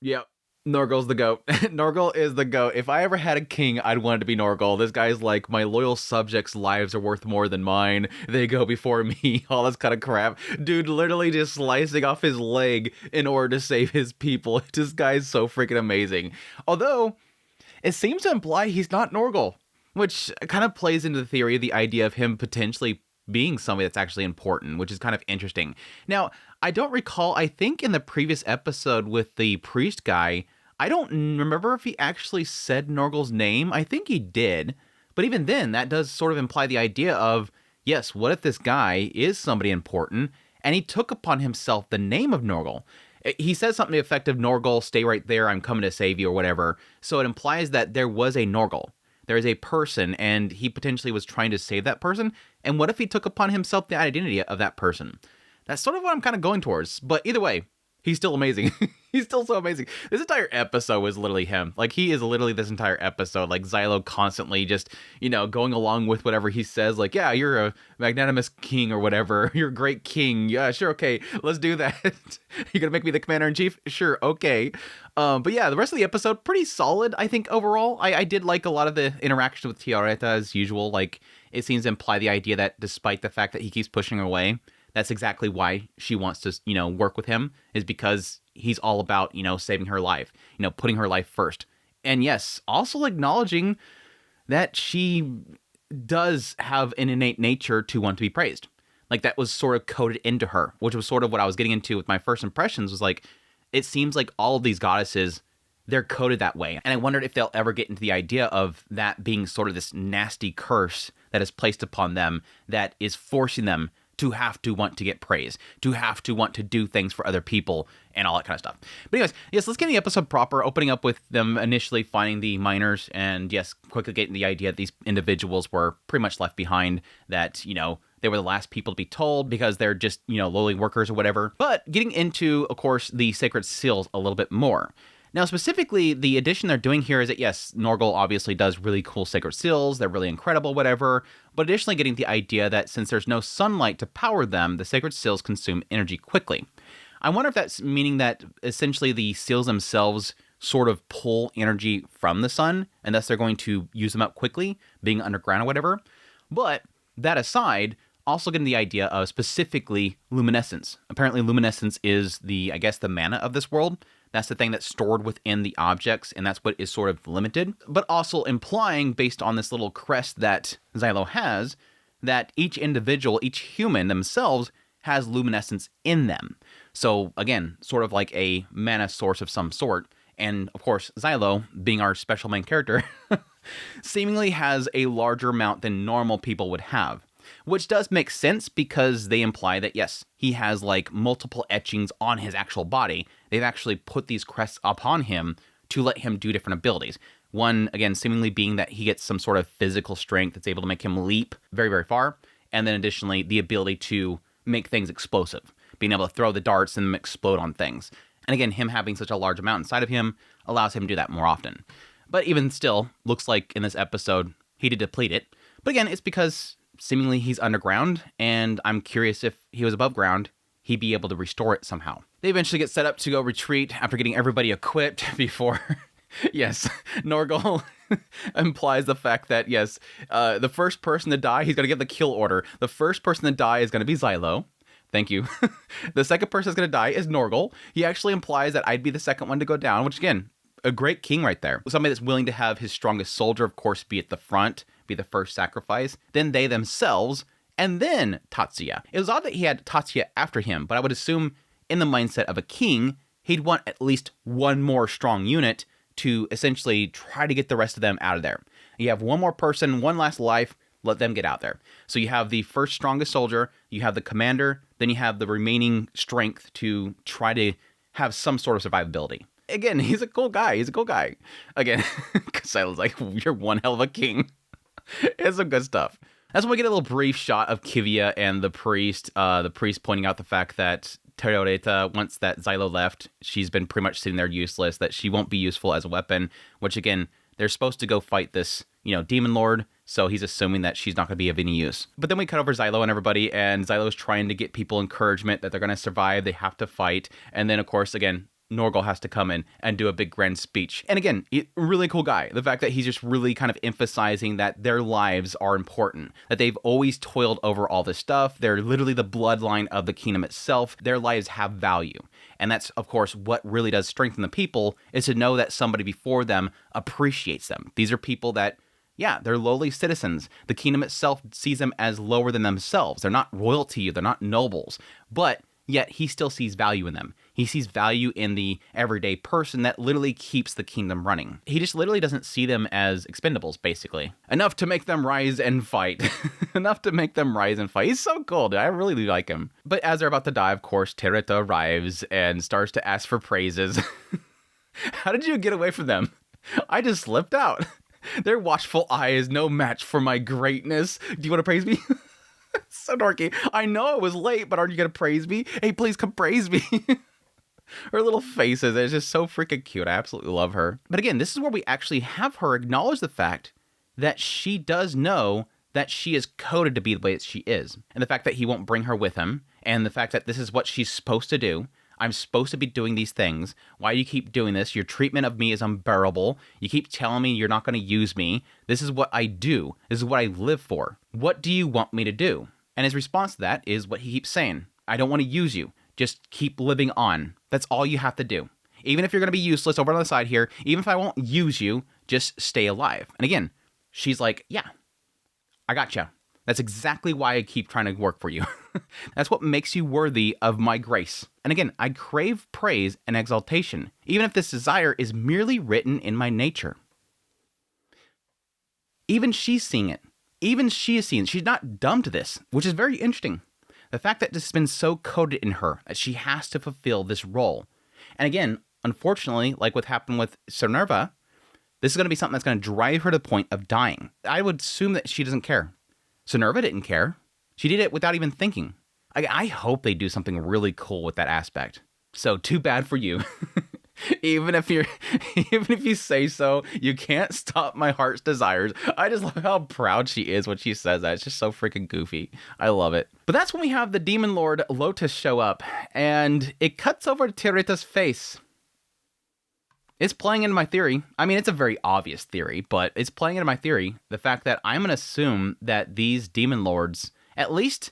Yep. Norgal's the GOAT. Norgal is the GOAT. If I ever had a king, I'd want it to be Norgal. This guy's like, my loyal subjects' lives are worth more than mine. They go before me. All this kind of crap. Dude literally just slicing off his leg in order to save his people. This guy's so freaking amazing. Although, it seems to imply he's not Norgal, which kind of plays into the theory of the idea of him potentially being somebody that's actually important, which is kind of interesting. Now, I don't recall, I think in the previous episode with the priest guy, I don't remember if he actually said Norgal's name. I think he did. But even then, that does sort of imply the idea of, yes, what if this guy is somebody important, and he took upon himself the name of Norgal? He says something effective, Norgal, stay right there, I'm coming to save you, or whatever. So it implies that there was a Norgal. There is a person, and he potentially was trying to save that person. And what if he took upon himself the identity of that person? That's sort of what I'm kind of going towards. But either way, he's still amazing. He's still so amazing. This entire episode was literally him. Like, he is literally this entire episode. Like, Xylo constantly just, going along with whatever he says. Like, yeah, you're a magnanimous king or whatever. You're a great king. Yeah, sure, okay. Let's do that. You're gonna make me the commander-in-chief? Sure, okay. But yeah, the rest of the episode, pretty solid, I think, overall. I did like a lot of the interaction with Tiara as usual. Like, it seems to imply the idea that despite the fact that he keeps pushing her away, that's exactly why she wants to, work with him, is because he's all about, saving her life, putting her life first. And yes, also acknowledging that she does have an innate nature to want to be praised. Like, that was sort of coded into her, which was sort of what I was getting into with my first impressions, was like, it seems like all of these goddesses, they're coded that way. And I wondered if they'll ever get into the idea of that being sort of this nasty curse that is placed upon them that is forcing them to have to want to get praise, to have to want to do things for other people, and all that kind of stuff. But anyways, yes, let's get the episode proper, opening up with them initially finding the miners, and yes, quickly getting the idea that these individuals were pretty much left behind, that, they were the last people to be told because they're just, lowly workers or whatever. But getting into, of course, the sacred seals a little bit more. Now, specifically, the addition they're doing here is that, yes, Norgal obviously does really cool sacred seals. They're really incredible, whatever. But additionally getting the idea that since there's no sunlight to power them, the sacred seals consume energy quickly. I wonder if that's meaning that essentially the seals themselves sort of pull energy from the sun, and thus they're going to use them up quickly, being underground or whatever. But that aside, also getting the idea of specifically luminescence. Apparently luminescence is the mana of this world. That's the thing that's stored within the objects, and that's what is sort of limited. But also implying, based on this little crest that Xylo has, that each individual, each human themselves, has luminescence in them. So again, sort of like a mana source of some sort. And of course, Xylo, being our special main character, seemingly has a larger amount than normal people would have. Which does make sense because they imply that, yes, he has like multiple etchings on his actual body. They've actually put these crests upon him to let him do different abilities. One, again, seemingly being that he gets some sort of physical strength that's able to make him leap very, very far. And then additionally, the ability to make things explosive, being able to throw the darts and explode on things. And again, him having such a large amount inside of him allows him to do that more often. But even still, looks like in this episode, he did deplete it. But again, it's because seemingly he's underground, and I'm curious if he was above ground, he'd be able to restore it somehow. They eventually get set up to go retreat after getting everybody equipped before, yes, Norgal implies the fact that, yes, the first person to die, he's going to give the kill order. The first person to die is going to be Xylo. Thank you. The second person that's going to die is Norgal. He actually implies that I'd be the second one to go down, which again, a great king right there. Somebody that's willing to have his strongest soldier, of course, be at the front, be the first sacrifice, then they themselves, and then Tatsuya. It was odd that he had Tatsuya after him, but I would assume in the mindset of a king, he'd want at least one more strong unit to essentially try to get the rest of them out of there. You have one more person, one last life, let them get out there. So you have the first strongest soldier, you have the commander, then you have the remaining strength to try to have some sort of survivability. Again, he's a cool guy. Again, Xylo's like, you're one hell of a king. It's some good stuff. That's when we get a little brief shot of Kivia and the priest pointing out the fact that Teoreta, once that Xylo left, she's been pretty much sitting there useless, that she won't be useful as a weapon, which again, they're supposed to go fight this, demon lord, so he's assuming that she's not going to be of any use. But then we cut over Xylo and everybody, and Xylo's trying to get people encouragement that they're going to survive, they have to fight, and then of course, again, Norgal has to come in and do a big grand speech. And again, really cool guy. The fact that he's just really kind of emphasizing that their lives are important, that they've always toiled over all this stuff. They're literally the bloodline of the kingdom itself. Their lives have value. And that's, of course, what really does strengthen the people, is to know that somebody before them appreciates them. These are people that, yeah, they're lowly citizens. The kingdom itself sees them as lower than themselves. They're not royalty, they're not nobles, but yet he still sees value in them. He sees value in the everyday person that literally keeps the kingdom running. He just literally doesn't see them as expendables, basically. Enough to make them rise and fight. Enough to make them rise and fight. He's so cool, dude. I really do like him. But as they're about to die, of course, Tiara arrives and starts to ask for praises. How did you get away from them? I just slipped out. Their watchful eye is no match for my greatness. Do you want to praise me? So dorky. I know I was late, but aren't you going to praise me? Hey, please come praise me. Her little faces, it's just so freaking cute. I absolutely love her. But again, this is where we actually have her acknowledge the fact that she does know that she is coded to be the way that she is. And the fact that he won't bring her with him, and the fact that this is what she's supposed to do. I'm supposed to be doing these things. Why do you keep doing this? Your treatment of me is unbearable. You keep telling me you're not going to use me. This is what I do. This is what I live for. What do you want me to do? And his response to that is what he keeps saying. I don't want to use you. Just keep living on. That's all you have to do. Even if you're going to be useless over on the side here, even if I won't use you, just stay alive. And again, she's like, yeah, I gotcha. That's exactly why I keep trying to work for you. That's what makes you worthy of my grace. And again, I crave praise and exaltation, even if this desire is merely written in my nature. Even she's seeing it. Even she is seeing it. She's not dumb to this, which is very interesting. The fact that this has been so coded in her that she has to fulfill this role. And again, unfortunately, like what happened with Cernerva, this is going to be something that's going to drive her to the point of dying. I would assume that she doesn't care. Cernerva didn't care. She did it without even thinking. I hope they do something really cool with that aspect. So too bad for you. Even if you say so, you can't stop my heart's desires. I just love how proud she is when she says that. It's just so freaking goofy. I love it. But that's when we have the demon lord Lotus show up, and it cuts over to Tirita's face. It's playing into my theory. I mean, it's a very obvious theory, but it's playing into my theory. The fact that I'm going to assume that these demon lords, at least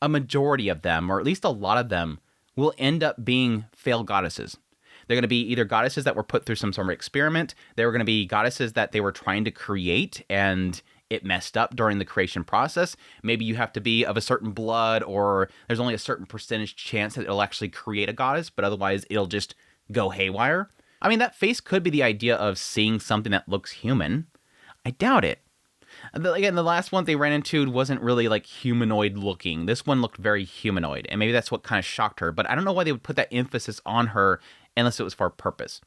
a majority of them, or at least a lot of them, will end up being failed goddesses. They're going to be either goddesses that were put through some sort of experiment. They were going to be goddesses that they were trying to create and it messed up during the creation process. Maybe you have to be of a certain blood, or there's only a certain percentage chance that it'll actually create a goddess, but otherwise it'll just go haywire. I mean, that face could be the idea of seeing something that looks human. I doubt it. Again, the last one they ran into wasn't really like humanoid looking. This one looked very humanoid, and maybe that's what kind of shocked her. But I don't know why they would put that emphasis on her unless it was for a purpose.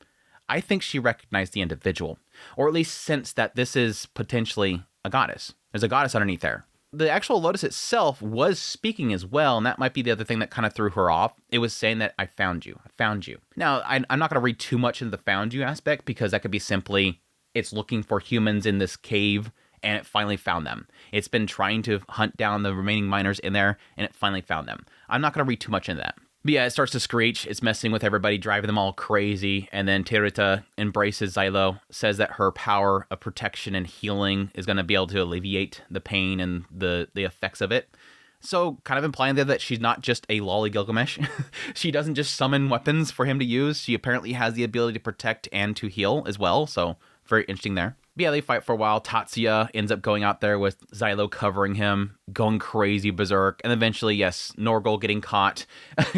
I think she recognized the individual, or at least sensed that this is potentially a goddess. There's a goddess underneath there. The actual Lotus itself was speaking as well, and that might be the other thing that kind of threw her off. It was saying that I found you. I found you. Now, I'm not going to read too much into the found you aspect, because that could be simply it's looking for humans in this cave, and it finally found them. It's been trying to hunt down the remaining miners in there, and it finally found them. I'm not going to read too much into that. But yeah, it starts to screech. It's messing with everybody, driving them all crazy. And then Tirita embraces Xylo, says that her power of protection and healing is going to be able to alleviate the pain and the effects of it. So kind of implying there that she's not just a lolly Gilgamesh. She doesn't just summon weapons for him to use. She apparently has the ability to protect and to heal as well. So very interesting there. But yeah, they fight for a while. Tatsuya ends up going out there with Xylo covering him, going crazy berserk. And eventually, yes, Norgal getting caught,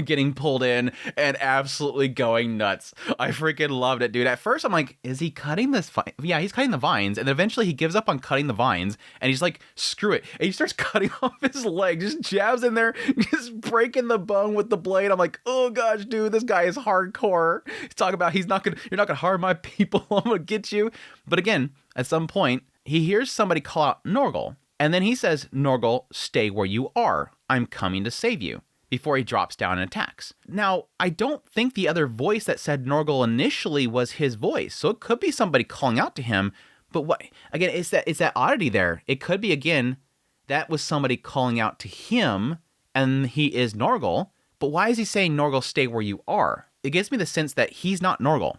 getting pulled in, and absolutely going nuts. I freaking loved it, dude. At first, I'm like, is he cutting this vine? Yeah, he's cutting the vines. And eventually he gives up on cutting the vines. And he's like, screw it. And he starts cutting off his leg, just jabs in there, just breaking the bone with the blade. I'm like, oh gosh, dude, this guy is hardcore. He's talking about you're not gonna harm my people. I'm gonna get you. But again, at some point, he hears somebody call out Norgal, and then he says, Norgal, stay where you are. I'm coming to save you, before he drops down and attacks. Now, I don't think the other voice that said Norgal initially was his voice, so it could be somebody calling out to him, but what, again, it's that oddity there. It could be, again, that was somebody calling out to him, and he is Norgal, but why is he saying, Norgal, stay where you are? it gives me the sense that he's not Norgal.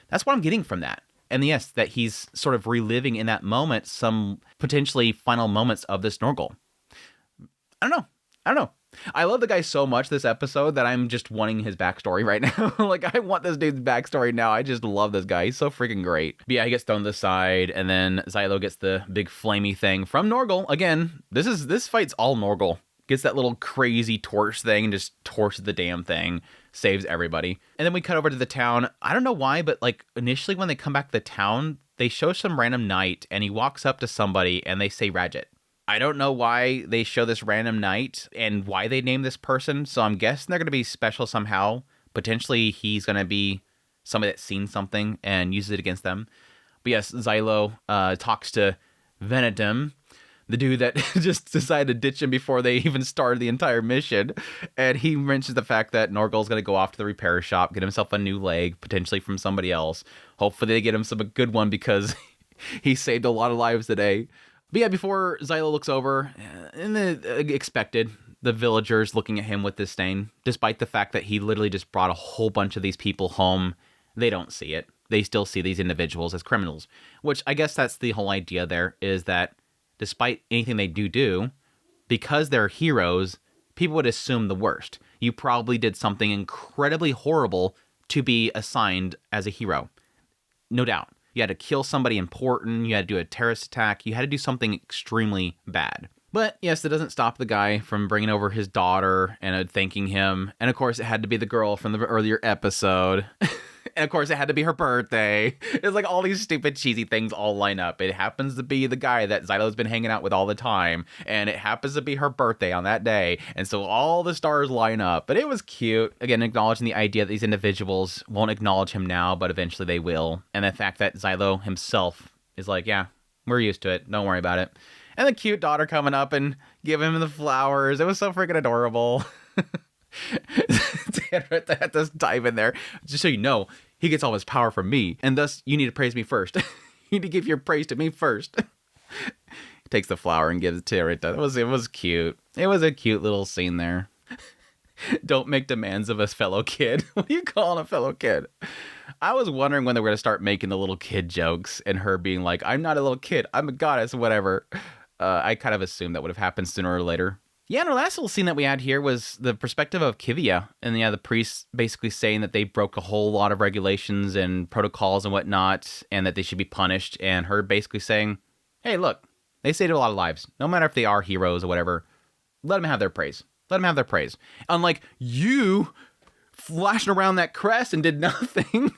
That's what I'm getting from that. And yes, that he's sort of reliving in that moment some potentially final moments of this Norgal. I don't know. I love the guy so much this episode that I'm just wanting his backstory right now. Like, I want this dude's backstory now. I just love this guy. He's so freaking great. But yeah, he gets thrown to the side, and then Xylo gets the big flamey thing from Norgal. Again, this fight's all Norgal. Gets that little crazy torch thing and just torches the damn thing. Saves everybody. And then we cut over to the town. I don't know why, but like initially when they come back to the town, they show some random knight, and he walks up to somebody and they say Radget. I don't know why they show this random knight and why they name this person, so I'm guessing they're going to be special somehow. Potentially he's going to be somebody that's seen something and uses it against them. But yes, Xylo talks to Venetum, the dude that just decided to ditch him before they even started the entire mission. And he mentions the fact that Norgal's going to go off to the repair shop, get himself a new leg, potentially from somebody else. Hopefully they get him a good one because he saved a lot of lives today. But yeah, before Xylo looks over, and the expected, the villagers looking at him with disdain, despite the fact that he literally just brought a whole bunch of these people home, they don't see it. They still see these individuals as criminals, which I guess that's the whole idea there, is that despite anything they do, because they're heroes, people would assume the worst. You probably did something incredibly horrible to be assigned as a hero. No doubt. You had to kill somebody important, you had to do a terrorist attack, you had to do something extremely bad. But yes, that doesn't stop the guy from bringing over his daughter and thanking him. And of course, it had to be the girl from the earlier episode. And of course, it had to be her birthday. It's like all these stupid, cheesy things all line up. It happens to be the guy that Xylo's been hanging out with all the time. And it happens to be her birthday on that day. And so all the stars line up. But it was cute. Again, acknowledging the idea that these individuals won't acknowledge him now, but eventually they will. And the fact that Xylo himself is like, yeah, we're used to it. Don't worry about it. And the cute daughter coming up and giving him the flowers. It was so freaking adorable. Tiara had to dive in there. Just so you know, he gets all his power from me, and thus you need to praise me first. You need to give your praise to me first. He takes the flower and gives it to Tiara. It was cute. It was a cute little scene there. Don't make demands of a fellow kid. What are you calling a fellow kid? I was wondering when they were going to start making the little kid jokes and her being like, I'm not a little kid, I'm a goddess, whatever. I kind of assumed that would have happened sooner or later. Yeah, and our last little scene that we had here was the perspective of Kivia. And yeah, the priest basically saying that they broke a whole lot of regulations and protocols and whatnot, and that they should be punished. And her basically saying, hey, look, they saved a lot of lives. No matter if they are heroes or whatever, let them have their praise. Let them have their praise. Unlike you flashing around that crest and did nothing.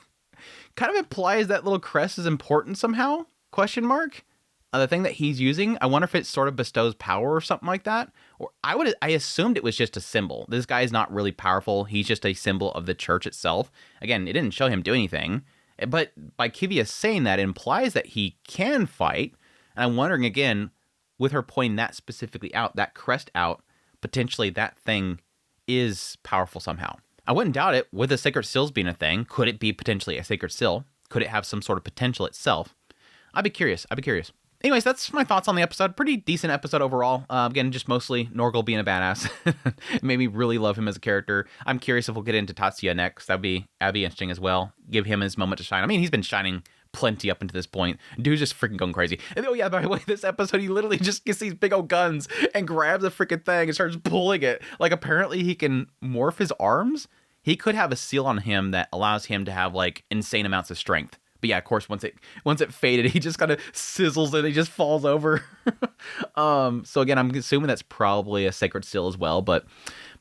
Kind of implies that little crest is important somehow? Question mark? The thing that he's using, I wonder if it sort of bestows power or something like that. Or I assumed it was just a symbol. This guy is not really powerful. He's just a symbol of the church itself. Again, it didn't show him do anything. But by Kivia saying that, it implies that he can fight. And I'm wondering again, with her pointing that specifically out, that crest out, potentially that thing is powerful somehow. I wouldn't doubt it. With the sacred seals being a thing, could it be potentially a sacred seal? Could it have some sort of potential itself? I'd be curious. Anyways, that's my thoughts on the episode. Pretty decent episode overall. Again, just mostly Norgal being a badass. It made me really love him as a character. I'm curious if we'll get into Tatsuya next. That'd be interesting as well. Give him his moment to shine. I mean, he's been shining plenty up into this point. Dude's just freaking going crazy. And oh yeah, by the way, this episode, he literally just gets these big old guns and grabs a freaking thing and starts pulling it. Like, apparently he can morph his arms. He could have a seal on him that allows him to have, like, insane amounts of strength. But yeah, of course, once it faded, he just kind of sizzles and he just falls over. So again, I'm assuming that's probably a sacred seal as well. But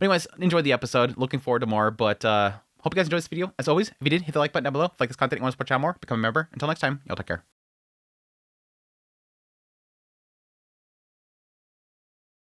anyways, enjoyed the episode. Looking forward to more. But hope you guys enjoyed this video. As always, if you did, hit the like button down below. If you like this content, you want to support the channel more, become a member. Until next time, y'all take care.